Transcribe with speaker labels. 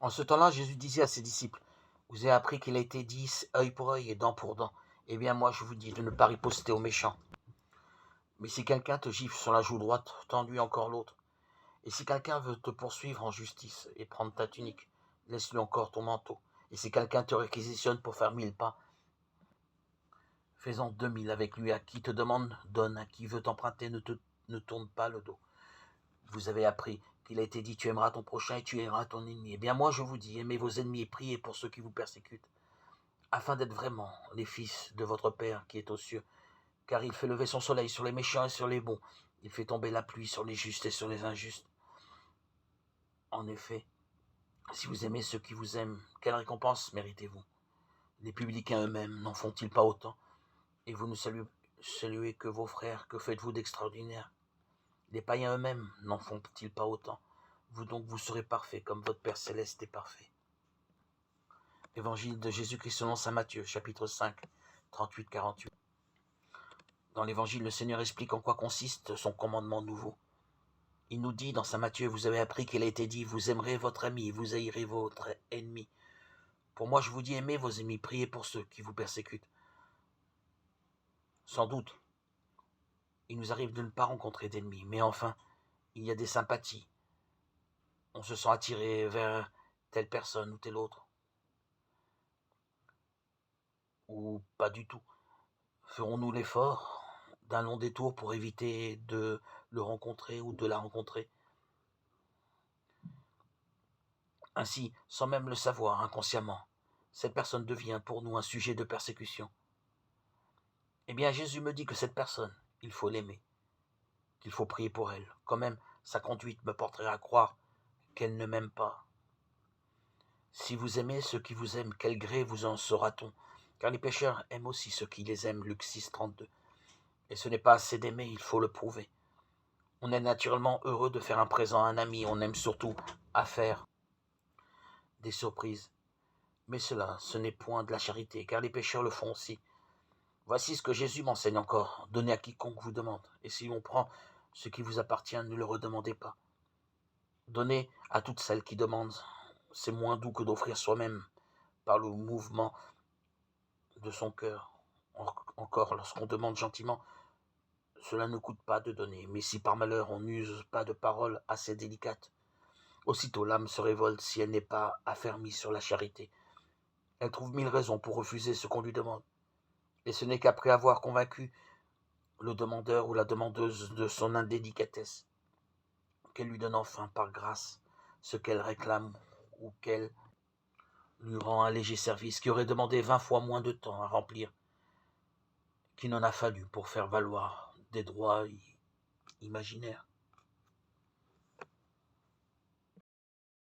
Speaker 1: En ce temps-là, Jésus disait à ses disciples, « Vous avez appris qu'il a été dit œil pour œil et dent pour dent. Eh bien, moi, je vous dis de ne pas riposter aux méchants. Mais si quelqu'un te gifle sur la joue droite, tends-lui encore l'autre. Et si quelqu'un veut te poursuivre en justice et prendre ta tunique, laisse-lui encore ton manteau. Et si quelqu'un te réquisitionne pour faire 1000 pas, fais-en 2000 avec lui. À qui te demande, donne. À qui veut t'emprunter, ne tourne pas le dos. Vous avez appris qu'il a été dit, tu aimeras ton prochain et tu aimeras ton ennemi. Eh bien, moi, je vous dis, aimez vos ennemis et priez pour ceux qui vous persécutent, afin d'être vraiment les fils de votre Père qui est aux cieux. Car il fait lever son soleil sur les méchants et sur les bons. Il fait tomber la pluie sur les justes et sur les injustes. En effet, si vous aimez ceux qui vous aiment, quelle récompense méritez-vous? Les publicains eux-mêmes n'en font-ils pas autant? Et vous ne saluez que vos frères, que faites-vous d'extraordinaire? Les païens eux-mêmes n'en font-ils pas autant? Vous donc, vous serez parfaits comme votre Père Céleste est parfait. Évangile de Jésus-Christ selon saint Matthieu, chapitre 5, 38-48. Dans l'évangile, le Seigneur explique en quoi consiste son commandement nouveau. Il nous dit dans saint Matthieu, vous avez appris qu'il a été dit, vous aimerez votre ami, vous haïrez votre ennemi. Pour moi, je vous dis, aimez vos ennemis, priez pour ceux qui vous persécutent. Sans doute, il nous arrive de ne pas rencontrer d'ennemis, mais enfin, il y a des sympathies. On se sent attiré vers telle personne ou telle autre. Ou pas du tout. Ferons-nous l'effort d'un long détour pour éviter de le rencontrer ou de la rencontrer? Ainsi, sans même le savoir, inconsciemment, cette personne devient pour nous un sujet de persécution. Eh bien, Jésus me dit que cette personne, il faut l'aimer, qu'il faut prier pour elle. Quand même, sa conduite me porterait à croire qu'elle ne m'aime pas. Si vous aimez ceux qui vous aiment, quel gré vous en saura-t-on? Car les pécheurs aiment aussi ceux qui les aiment, Luc 6, 32. Et ce n'est pas assez d'aimer, il faut le prouver. On est naturellement heureux de faire un présent à un ami, on aime surtout à faire des surprises. Mais cela, ce n'est point de la charité, car les pécheurs le font aussi. Voici ce que Jésus m'enseigne encore, donnez à quiconque vous demande, et si on prend ce qui vous appartient, ne le redemandez pas. Donnez à toutes celles qui demandent, c'est moins doux que d'offrir soi-même par le mouvement de son cœur. Encore, lorsqu'on demande gentiment, cela ne coûte pas de donner, mais si par malheur on n'use pas de paroles assez délicates, aussitôt l'âme se révolte si elle n'est pas affermie sur la charité. Elle trouve 1000 raisons pour refuser ce qu'on lui demande. Et ce n'est qu'après avoir convaincu le demandeur ou la demandeuse de son indélicatesse qu'elle lui donne enfin par grâce ce qu'elle réclame ou qu'elle lui rend un léger service qui aurait demandé 20 fois moins de temps à remplir qu'il n'en a fallu pour faire valoir des droits imaginaires.